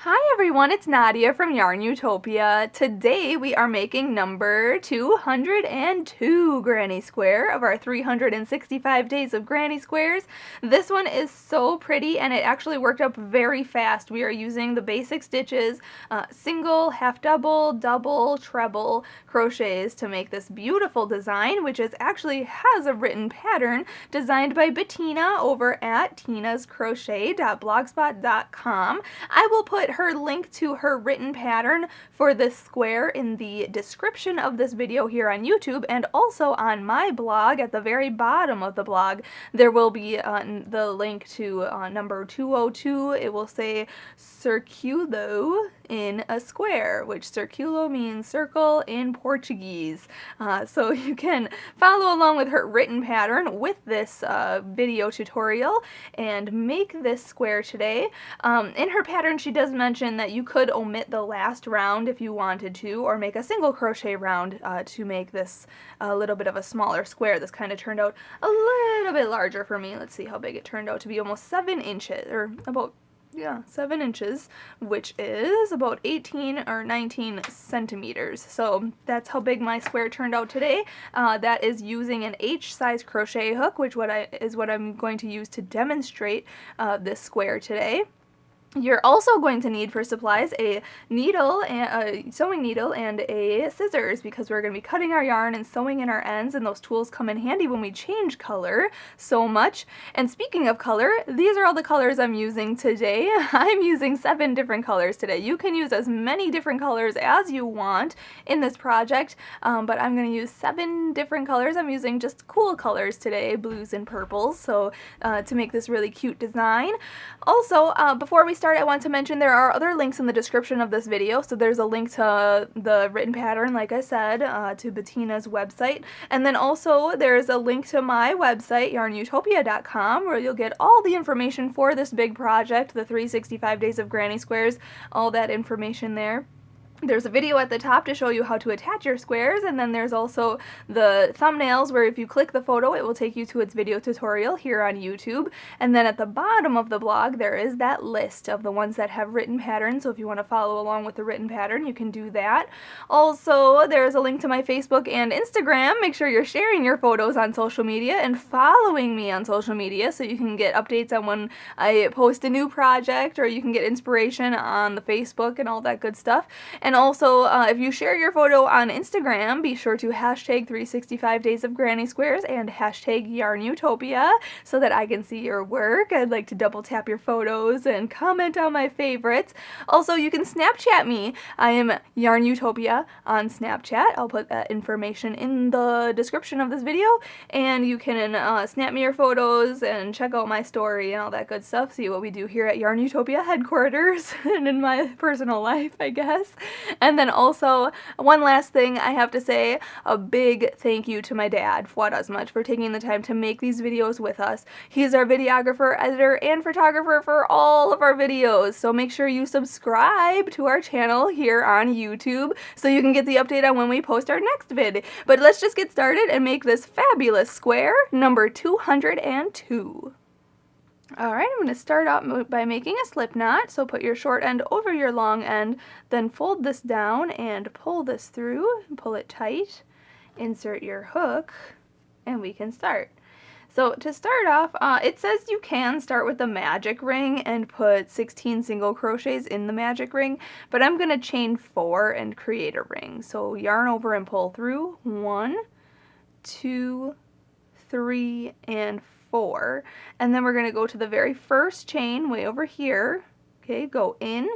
Hi everyone, it's Nadia from YARNutopia. Today we are making number 202 Granny Square of our 365 days of Granny Squares. This one is so pretty and it actually worked up very fast. We are using the basic stitches, single, half double, double, treble crochets to make this beautiful design, which actually has a written pattern designed by Betina over at tinascrochet.blogspot.com. I will put her link to her written pattern for this square in the description of this video here on YouTube, and also on my blog at the very bottom of the blog there will be the link to number 202. It will say Círculo in a square, which Círculo means circle in Portuguese. So you can follow along with her written pattern with this video tutorial and make this square today. In her pattern she does mention that you could omit the last round if you wanted to, or make a single crochet round to make this a little bit of a smaller square. This kind of turned out a little bit larger for me. Let's see how big it turned out to be. Almost 7 inches, or about 7 inches, which is about 18 or 19 centimeters. So that's how big my square turned out today. That is using an H size crochet hook, which is what I'm going to use to demonstrate this square today. You're also going to need for supplies a needle, a sewing needle, and a scissors, because we're going to be cutting our yarn and sewing in our ends, and those tools come in handy when we change color so much. And speaking of color, these are all the colors I'm using today. I'm using 7 different colors today. You can use as many different colors as you want in this project, but I'm going to use 7 different colors. I'm using just cool colors today, blues and purples, so to make this really cute design. Also, before we start, I want to mention there are other links in the description of this video. So there's a link to the written pattern, like I said, to Betina's website, and then also there's a link to my website, YARNutopia.com, where you'll get all the information for this big project, the 365 Days of Granny Squares, all that information there. There's a video at the top to show you how to attach your squares, and then there's also the thumbnails where if you click the photo it will take you to its video tutorial here on YouTube. And then at the bottom of the blog there is that list of the ones that have written patterns, so if you want to follow along with the written pattern you can do that. Also, there's a link to my Facebook and Instagram. Make sure you're sharing your photos on social media and following me on social media so you can get updates on when I post a new project, or you can get inspiration on the Facebook and all that good stuff. And also, if you share your photo on Instagram, be sure to hashtag 365 Days of Granny Squares and hashtag YARNutopia so that I can see your work. I'd like to double tap your photos and comment on my favorites. Also, you can Snapchat me. I am YARNutopia on Snapchat. I'll put that information in the description of this video, and you can snap me your photos and check out my story and all that good stuff. See what we do here at YARNutopia headquarters and in my personal life, I guess. And then also, one last thing I have to say, a big thank you to my dad, Fuad Azmat, for taking the time to make these videos with us. He's our videographer, editor, and photographer for all of our videos, so make sure you subscribe to our channel here on YouTube so you can get the update on when we post our next vid. But let's just get started and make this fabulous square, number 202. Alright, I'm going to start out by making a slip knot, so put your short end over your long end, then fold this down and pull this through, pull it tight, insert your hook, and we can start. So to start off, it says you can start with the magic ring and put 16 single crochets in the magic ring, but I'm going to chain 4 and create a ring. So yarn over and pull through, 1, 2, 3, and 4, and then we're going to go to the very first chain way over here. Okay, go in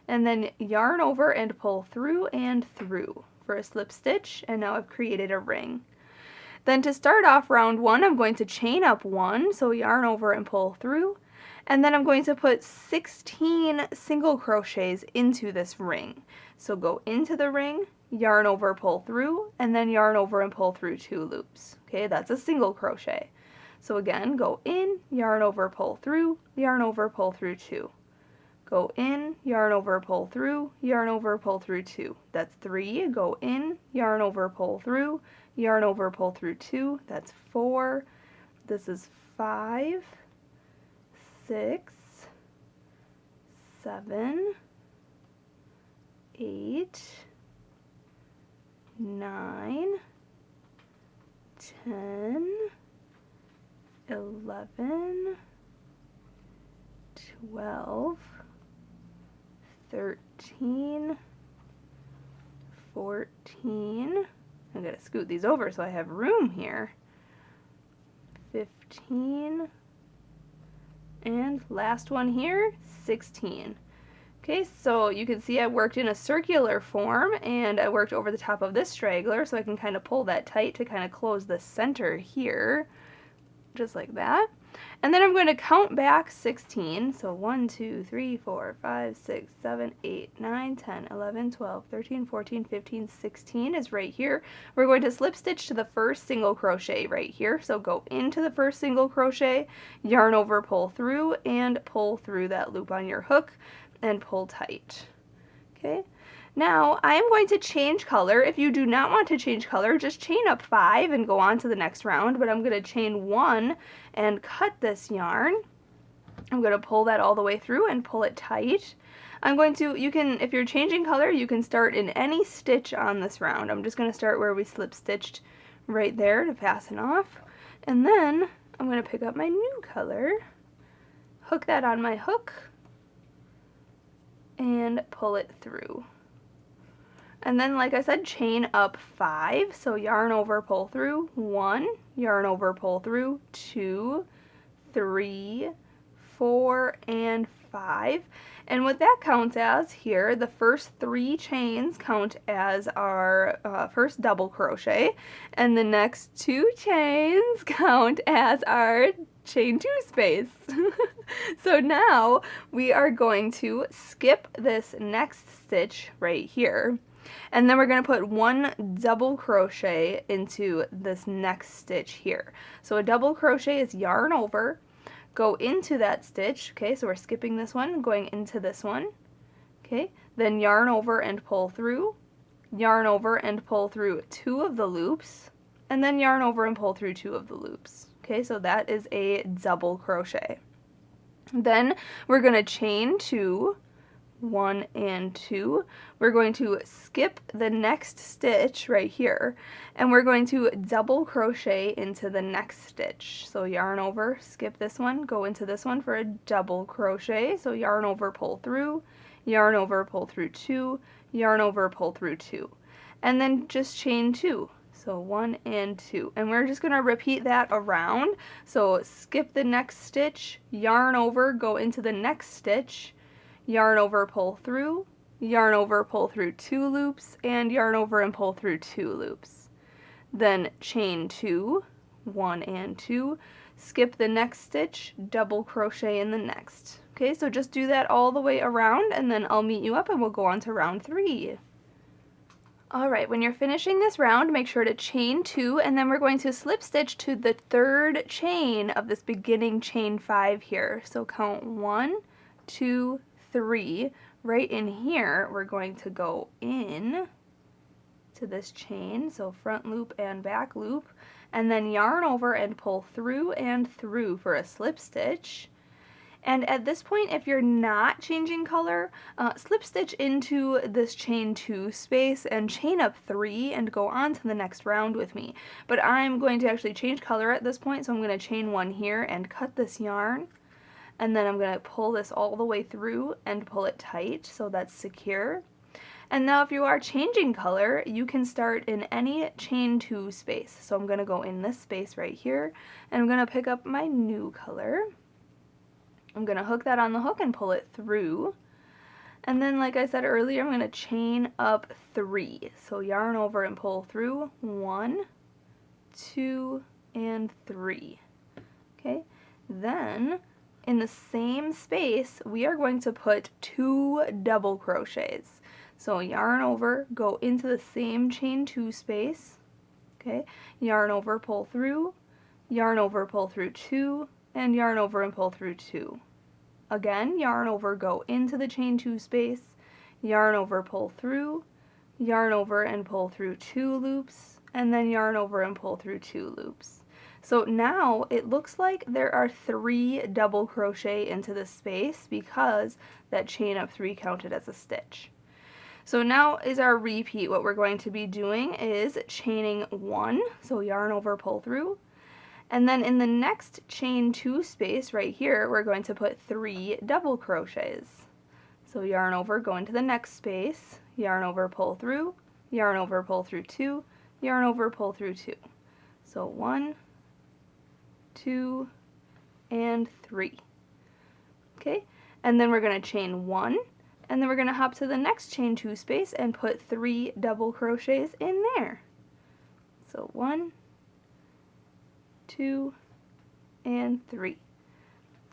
and then yarn over and pull through and through for a slip stitch, and now I've created a ring. Then to start off round 1, I'm going to chain up 1, so yarn over and pull through, and then I'm going to put 16 single crochets into this ring. So go into the ring, yarn over, pull through, and then yarn over and pull through 2 loops. Okay, that's a single crochet. So again, go in, yarn over, pull through, yarn over, pull through 2. Go in, yarn over, pull through, yarn over, pull through 2. That's 3. Go in, yarn over, pull through, yarn over, pull through 2. That's 4. This is 5, 6, 7, 8, 9, 10, 11, 12, 13, 14, I'm going to scoot these over so I have room here, 15, and last one here, 16. Okay, so you can see I worked in a circular form, and I worked over the top of this straggler, so I can kind of pull that tight to kind of close the center here, just like that. And then I'm going to count back 16, so 1, 2, 3, 4, 5, 6, 7, 8, 9, 10, 11, 12, 13, 14, 15, 16 is right here. We're going to slip stitch to the first single crochet right here, so go into the first single crochet, yarn over, pull through, and pull through that loop on your hook, and pull tight. Okay, now I am going to change color. If you do not want to change color, just chain up 5 and go on to the next round, but I'm going to chain 1 and cut this yarn. I'm going to pull that all the way through and pull it tight. I'm going to, if you're changing color, you can start in any stitch on this round. I'm just going to start where we slip stitched right there to fasten off, and then I'm going to pick up my new color, hook that on my hook, and pull it through. And then, like I said, chain up 5, so yarn over, pull through, 1, yarn over, pull through, 2, 3, 4, and 5. And what that counts as here, the first 3 chains count as our first double crochet, and the next 2 chains count as our chain 2 space. So now we are going to skip this next stitch right here, and then we're going to put 1 double crochet into this next stitch here. So a double crochet is yarn over, go into that stitch, okay, so we're skipping this one, going into this one, okay, then yarn over and pull through, yarn over and pull through 2 of the loops, and then yarn over and pull through 2 of the loops. Okay, so that is a double crochet. Then we're going to chain 2, 1 and 2. We're going to skip the next stitch right here, and we're going to double crochet into the next stitch. So yarn over, skip this one, go into this one for a double crochet. So yarn over, pull through, yarn over, pull through 2, yarn over, pull through 2, and then just chain 2. So 1 and 2, and we're just going to repeat that around. So skip the next stitch, yarn over, go into the next stitch, yarn over, pull through, yarn over, pull through 2 loops, and yarn over and pull through 2 loops. Then chain 2, 1 and 2, skip the next stitch, double crochet in the next. Okay, so just do that all the way around, and then I'll meet you up and we'll go on to round 3. Alright, when you're finishing this round, make sure to chain 2, and then we're going to slip stitch to the 3rd chain of this beginning chain 5 here. So count 1, 2, 3. Right in here, we're going to go in to this chain, so front loop and back loop, and then yarn over and pull through and through for a slip stitch. And at this point, if you're not changing color, slip stitch into this chain 2 space and chain up 3 and go on to the next round with me. But I'm going to actually change color at this point, so I'm going to chain 1 here and cut this yarn. And then I'm going to pull this all the way through and pull it tight so that's secure. And now if you are changing color, you can start in any chain 2 space. So I'm going to go in this space right here, and I'm going to pick up my new color. I'm going to hook that on the hook and pull it through. And then, like I said earlier, I'm going to chain up 3. So yarn over and pull through 1, 2, and 3. Okay, then in the same space, we are going to put 2 double crochets. So yarn over, go into the same chain 2 space. Okay, yarn over, pull through, yarn over, pull through 2, and yarn over and pull through 2. Again, yarn over, go into the chain 2 space, yarn over, pull through, yarn over and pull through 2 loops, and then yarn over and pull through 2 loops. So now it looks like there are 3 double crochet into this space because that chain up 3 counted as a stitch. So now is our repeat. What we're going to be doing is chaining 1, so yarn over, pull through, and then in the next chain 2 space right here, we're going to put 3 double crochets. So yarn over, go into the next space, yarn over, pull through, yarn over, pull through 2, yarn over, pull through 2. So 1, 2, and 3. Okay, and then we're going to chain 1, and then we're going to hop to the next chain 2 space and put 3 double crochets in there. So 1, 2, and 3.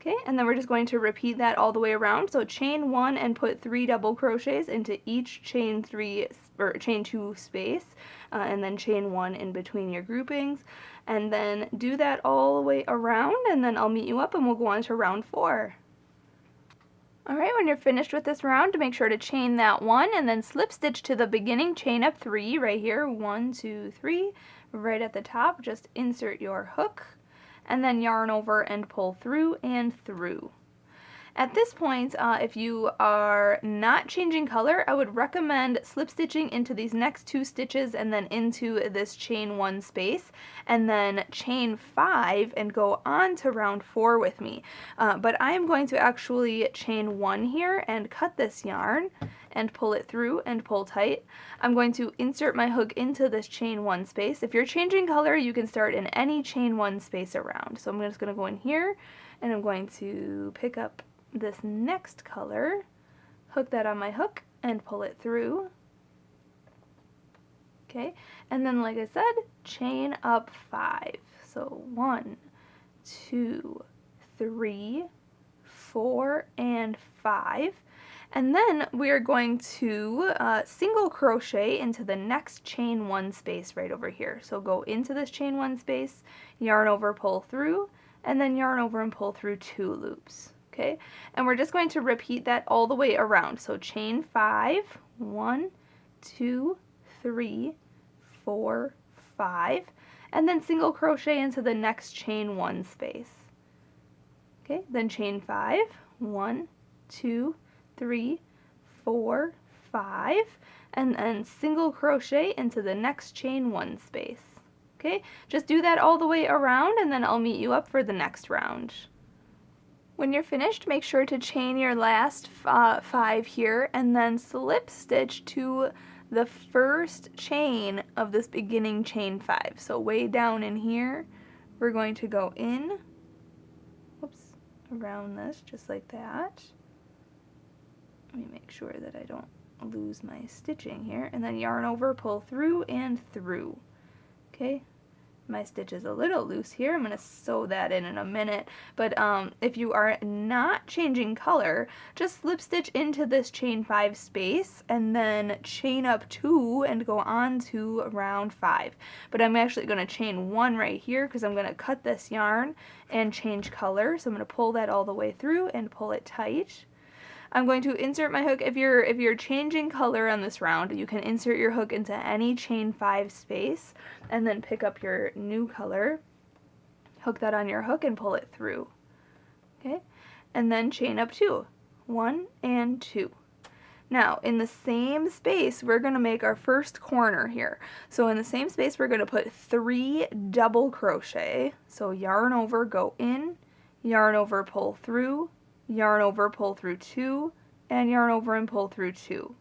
Okay, and then we're just going to repeat that all the way around. So chain 1 and put 3 double crochets into each chain 2 space, and then chain 1 in between your groupings, and then do that all the way around, and then I'll meet you up and we'll go on to round 4. Alright, when you're finished with this round, make sure to chain that 1 and then slip stitch to the beginning chain of 3 right here. 1, 2, 3. Right at the top, just insert your hook and then yarn over and pull through and through. At this point, if you are not changing color, I would recommend slip stitching into these next 2 stitches and then into this chain 1 space, and then chain 5 and go on to round 4 with me. But I am going to actually chain 1 here and cut this yarn and pull it through and pull tight. I'm going to insert my hook into this chain 1 space. If you're changing color, you can start in any chain 1 space around. So I'm just going to go in here and I'm going to pick up this next color, hook that on my hook, and pull it through. Okay, and then like I said, chain up 5. So 1, 2, 3, 4, and 5. And then we're going to single crochet into the next chain 1 space right over here. So go into this chain 1 space, yarn over, pull through, and then yarn over and pull through 2 loops. Okay, and we're just going to repeat that all the way around. So chain 5, 1, 2, 3, 4, 5, and then single crochet into the next chain 1 space. Okay, then chain 5, 1, 2, 3, 4, 5, and then single crochet into the next chain 1 space. Okay, just do that all the way around and then I'll meet you up for the next round. When you're finished, make sure to chain your last 5 here and then slip stitch to the first chain of this beginning chain 5. So way down in here, we're going to go in, whoops, around this just like that. Let me make sure that I don't lose my stitching here, and then yarn over, pull through and through. Okay. My stitch is a little loose here. I'm going to sew that in a minute, but if you are not changing color, just slip stitch into this chain 5 space and then chain up 2 and go on to round 5. But I'm actually going to chain 1 right here because I'm going to cut this yarn and change color. So I'm going to pull that all the way through and pull it tight. I'm going to insert my hook. If you're changing color on this round, you can insert your hook into any chain 5 space and then pick up your new color, hook that on your hook and pull it through. Okay, and then chain up 2, 1 and 2. Now in the same space we're going to make our first corner here. So in the same space we're going to put 3 double crochet. So yarn over, go in, yarn over, pull through, yarn over, pull through 2, and yarn over and pull through 2.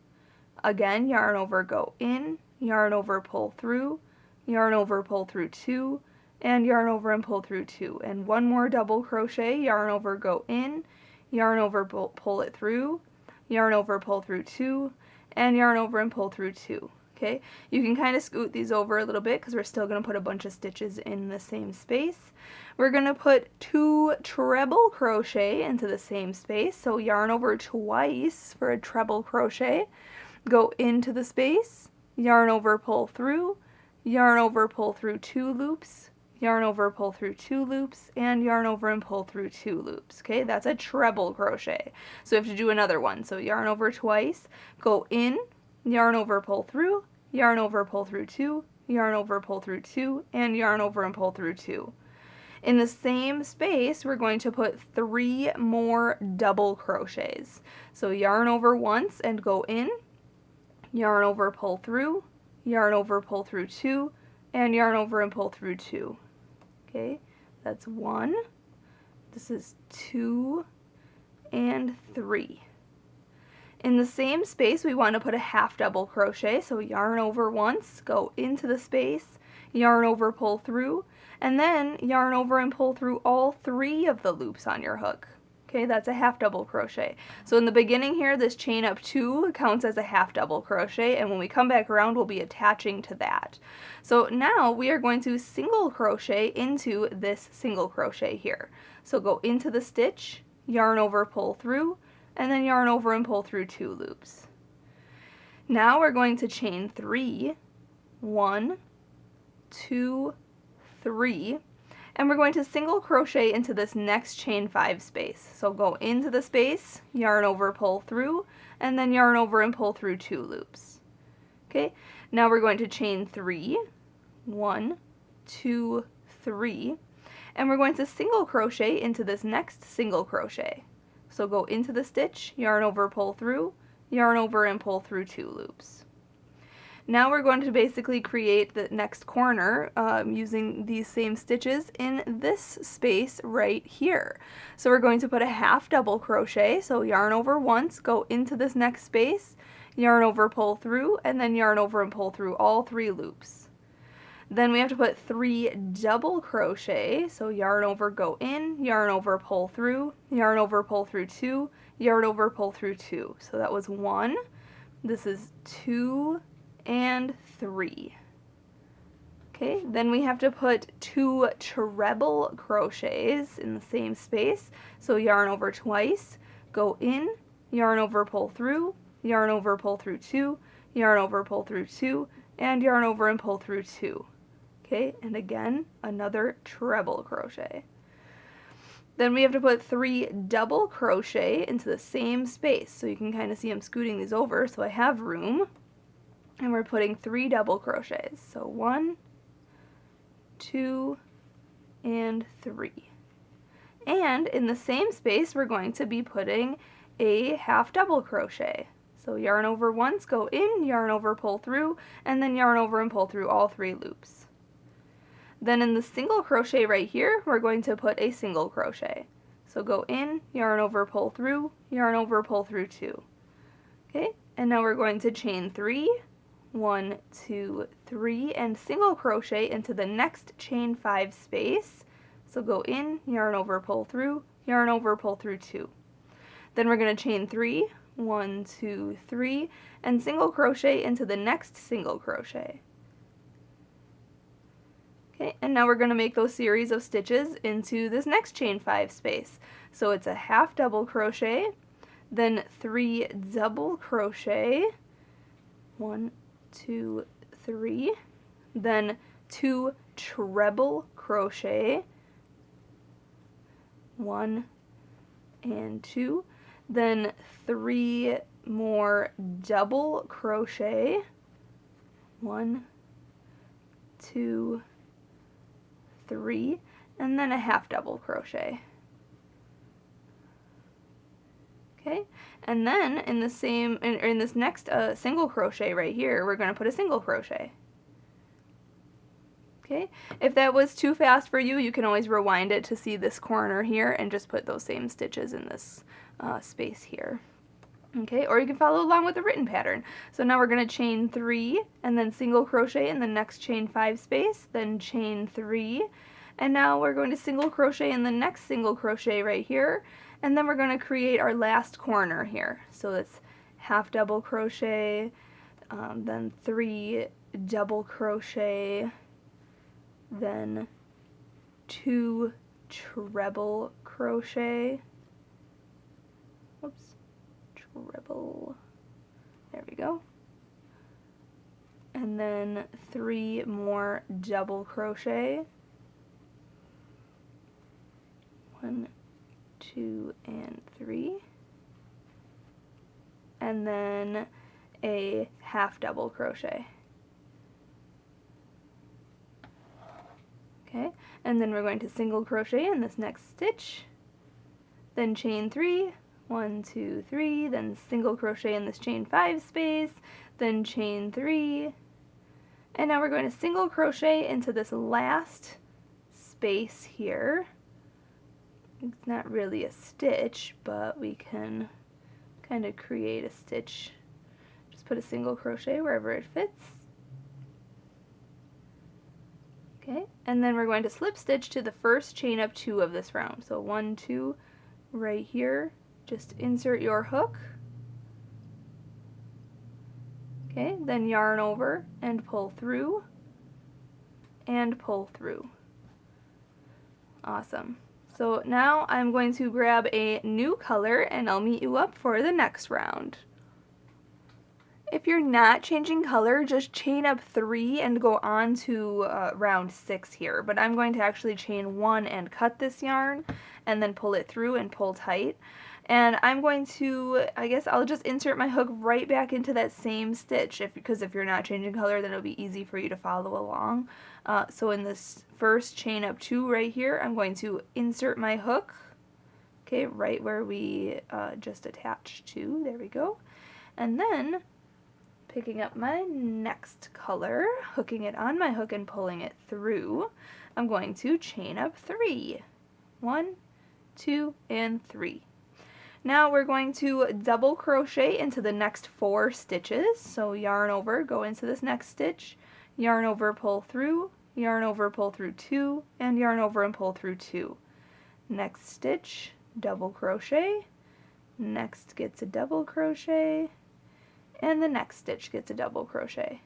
Again, yarn over, go in, yarn over, pull through, yarn over, pull through 2, and yarn over and pull through 2. And one more double crochet, yarn over, go in, yarn over, pull it through, yarn over, pull through 2, and yarn over and pull through 2. Okay, you can kind of scoot these over a little bit because we're still going to put a bunch of stitches in the same space. We're going to put 2 treble crochet into the same space, so yarn over twice for a treble crochet, go into the space, yarn over, pull through, yarn over, pull through 2 loops, yarn over, pull through 2 loops, and yarn over and pull through 2 loops. Okay, that's a treble crochet. So we have to do another one. So yarn over twice, go in, yarn over, pull through, yarn over, pull through 2, yarn over, pull through 2, and yarn over and pull through 2. In the same space, we're going to put 3 more double crochets. So yarn over once and go in, yarn over, pull through, yarn over, pull through 2, and yarn over and pull through 2. Okay, that's 1, this is 2, and 3. In the same space, we want to put a half double crochet, so yarn over once, go into the space, yarn over, pull through, and then yarn over and pull through all 3 of the loops on your hook. Okay, that's a half double crochet. So in the beginning here, this chain up 2 counts as a half double crochet, and when we come back around, we'll be attaching to that. So now we are going to single crochet into this single crochet here. So go into the stitch, yarn over, pull through, and then yarn over and pull through 2 loops. Now we're going to chain 3, 1, 2, 3, and we're going to single crochet into this next chain 5 space. So go into the space, yarn over, pull through, and then yarn over and pull through 2 loops. Okay, now we're going to chain 3, 1, 2, 3, and we're going to single crochet into this next single crochet. So go into the stitch, yarn over, pull through, yarn over and pull through 2 loops. Now we're going to basically create the next corner using these same stitches in this space right here. So we're going to put a half double crochet, so yarn over once, go into this next space, yarn over, pull through, and then yarn over and pull through all 3 loops. Then we have to put 3 double crochet, so yarn over, go in, yarn over, pull through, yarn over, pull through 2, yarn over, pull through 2. So that was 1, this is 2, and 3. Okay, then we have to put 2 treble crochets in the same space, so yarn over twice, go in, yarn over, pull through, yarn over, pull through 2, yarn over, pull through 2, and yarn over and pull through 2. Okay, and again, another treble crochet. Then we have to put 3 double crochet into the same space. So you can kind of see I'm scooting these over so I have room. And we're putting 3 double crochets. So 1, 2, and 3. And in the same space, we're going to be putting a half double crochet. So yarn over once, go in, yarn over, pull through, and then yarn over and pull through all 3 loops. Then in the single crochet right here, we're going to put a single crochet. So go in, yarn over, pull through, yarn over, pull through 2. Okay, and now we're going to chain 3, 1, 2, 3, and single crochet into the next chain 5 space. So go in, yarn over, pull through, yarn over, pull through 2. Then we're going to chain 3, 1, 2, 3, and single crochet into the next single crochet. Okay, and now we're going to make those series of stitches into this next chain 5 space. So it's a half double crochet, then 3 double crochet, 1, 2, 3, then 2 treble crochet, 1 and 2, then 3 more double crochet, 1, 2, 3, and then a half double crochet. Okay, and then in the same, in this next single crochet right here, we're going to put a single crochet. Okay, if that was too fast for you, you can always rewind it to see this corner here and just put those same stitches in this space here. Okay, or you can follow along with the written pattern. So now we're going to chain 3 and then single crochet in the next chain 5 space, then chain 3, and now we're going to single crochet in the next single crochet right here, and then we're going to create our last corner here. So it's half double crochet, then 3 double crochet, then 2 treble crochet, whoops, treble, there we go, and then 3 more double crochet, 1, 2, and 3, and then a half double crochet. Okay, and then we're going to single crochet in this next stitch, then chain 3, 1, 2, 3, then single crochet in this chain 5 space, then chain 3, and now we're going to single crochet into this last space here. It's not really a stitch, but we can kind of create a stitch. Just put a single crochet wherever it fits. Okay, and then we're going to slip stitch to the first chain up 2 of this round. So 1, 2, right here. Just insert your hook. Okay, then yarn over and pull through and pull through. Awesome. So now I'm going to grab a new color and I'll meet you up for the next round. If you're not changing color, just chain up 3 and go on to round 6 here. But I'm going to actually chain 1 and cut this yarn and then pull it through and pull tight. And I'm going to, I guess I'll just insert my hook right back into that same stitch because if you're not changing color, then it'll be easy for you to follow along. So in this first chain up 2 right here, I'm going to insert my hook, okay, right where we just attached to. There we go. And then picking up my next color, hooking it on my hook and pulling it through, I'm going to chain up 3. 1, 2, and 3. Now we're going to double crochet into the next 4 stitches. So yarn over, go into this next stitch, yarn over, pull through, yarn over, pull through 2, and yarn over and pull through 2. Next stitch, double crochet, next gets a double crochet, and the next stitch gets a double crochet.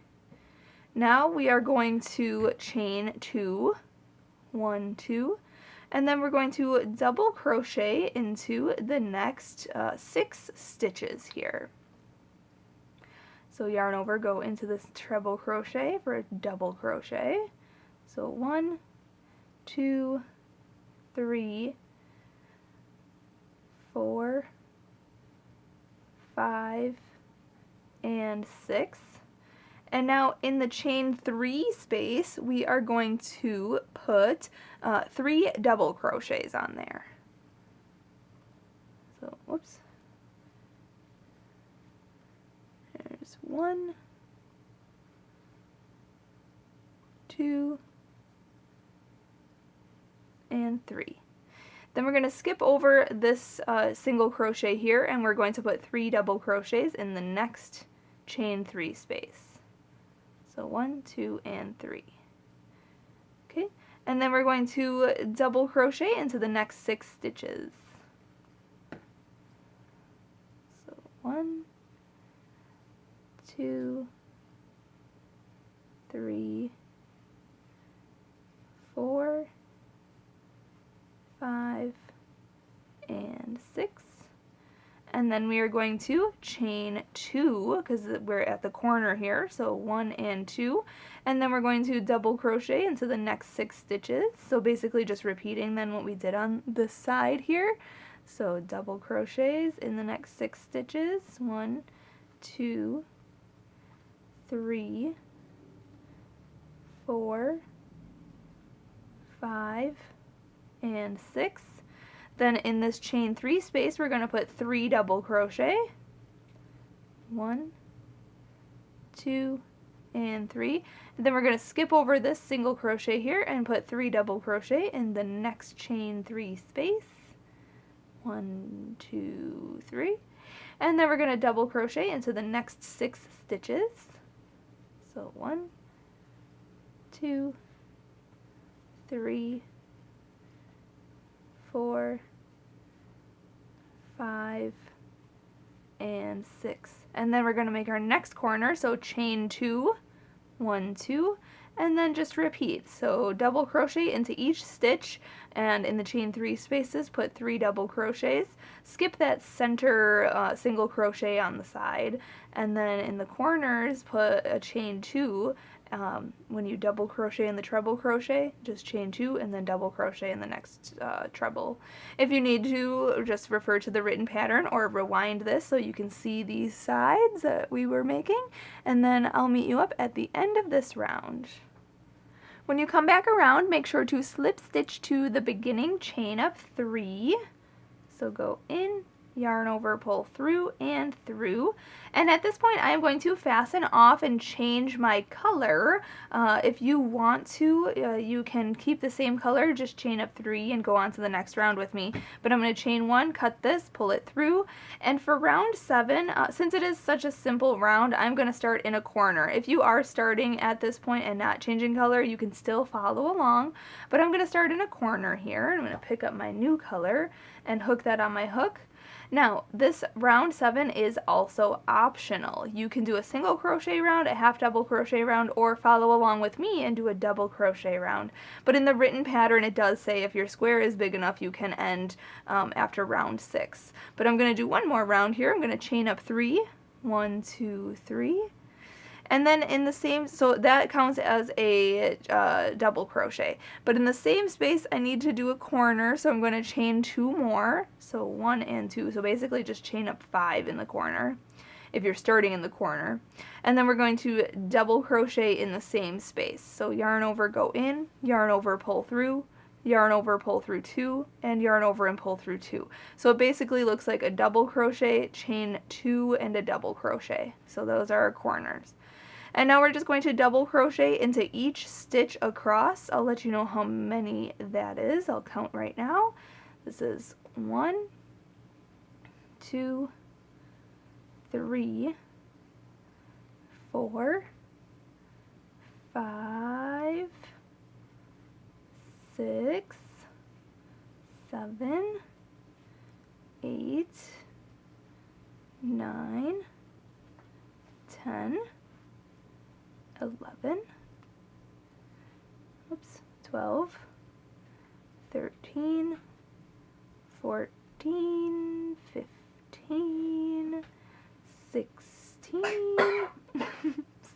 Now we are going to chain 2, 1, 2, and then we're going to double crochet into the next 6 stitches here. So yarn over, go into this treble crochet for a double crochet. So 1, 2, 3, 4, 5, and 6. And now in the chain 3 space, we are going to put 3 double crochets on there. So, whoops. There's 1, 2, and 3. Then we're going to skip over this single crochet here, and we're going to put 3 double crochets in the next chain 3 space. So 1, 2, and 3. Okay, and then we're going to double crochet into the next 6 stitches. So 1, 2, 3, 4, 5, and 6. And then we are going to chain 2 because we're at the corner here, so 1 and 2, and then we're going to double crochet into the next 6 stitches, so basically just repeating then what we did on this side here. So double crochets in the next 6 stitches, 1, 2, 3, 4, 5, and 6. Then in this chain 3 space, we're going to put 3 double crochet. 1, 2, and 3. And then we're going to skip over this single crochet here and put 3 double crochet in the next chain 3 space. 1, 2, 3. And then we're going to double crochet into the next 6 stitches. So 1, 2, 3, 4, 5, and 6. And then we're going to make our next corner, so chain 2, 1, 2, and then just repeat. So double crochet into each stitch, and in the chain 3 spaces put 3 double crochets. Skip that center single crochet on the side, and then in the corners put a chain 2. When you double crochet in the treble crochet, just chain 2 and then double crochet in the next treble. If you need to, just refer to the written pattern or rewind this so you can see these sides that we were making, and then I'll meet you up at the end of this round. When you come back around, make sure to slip stitch to the beginning chain up 3. So go in, yarn over, pull through and through. And at this point I'm going to fasten off and change my color. If you want to, you can keep the same color, just chain up 3 and go on to the next round with me. But I'm going to chain 1, cut this, pull it through. And for round 7, since it is such a simple round, I'm going to start in a corner. If you are starting at this point and not changing color, you can still follow along. But I'm going to start in a corner here. I'm going to pick up my new color and hook that on my hook. Now, this round 7 is also optional. You can do a single crochet round, a half double crochet round, or follow along with me and do a double crochet round. But in the written pattern, it does say if your square is big enough, you can end after round 6. But I'm going to do one more round here. I'm going to chain up 3, 1, 2, 3. And then in the same, so that counts as a double crochet. But in the same space, I need to do a corner, so I'm going to chain 2 more. So 1 and 2. So basically just chain up 5 in the corner if you're starting in the corner. And then we're going to double crochet in the same space. So yarn over, go in, yarn over, pull through, yarn over, pull through 2, and yarn over and pull through 2. So it basically looks like a double crochet, chain 2, and a double crochet. So those are our corners. And now we're just going to double crochet into each stitch across. I'll let you know how many that is. I'll count right now. This is 1, 2, 3, 4, 5, 6, 7, 8, 9, 10, 11, 12, 13, 14, 15, 16,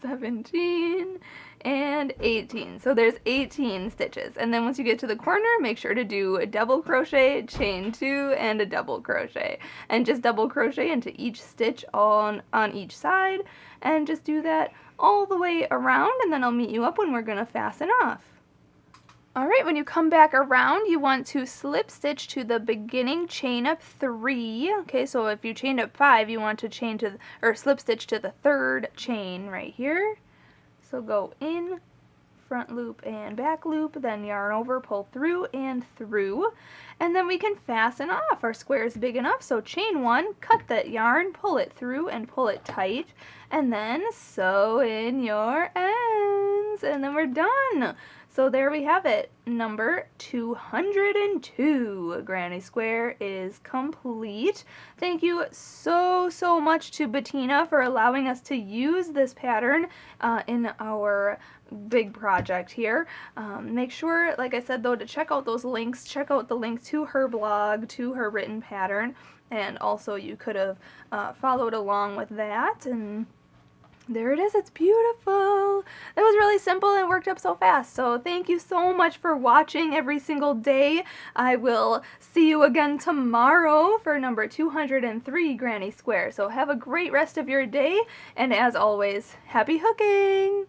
17, and 18. So there's 18 stitches. And then once you get to the corner, make sure to do a double crochet, chain 2, and a double crochet. And just double crochet into each stitch on each side, and just do that all the way around, and then I'll meet you up when we're going to fasten off. Alright, when you come back around, you want to slip stitch to the beginning, chain up 3. Okay, so if you chained up 5, you want to chain to, or slip stitch to the 3rd chain right here. So go in, front loop and back loop, then yarn over, pull through and through, and then we can fasten off. Our square is big enough, so chain 1, cut that yarn, pull it through and pull it tight, and then sew in your ends, and then we're done. So there we have it. Number 202 Granny Square is complete. Thank you so much to Betina for allowing us to use this pattern in our big project here. Make sure, like I said though, to check out those links. Check out the link to her blog, to her written pattern, and also you could have followed along with that, and there it is. It's beautiful. That was really simple and worked up so fast. So thank you so much for watching every single day. I will see you again tomorrow for number 203 Granny Square. So have a great rest of your day, and as always, happy hooking!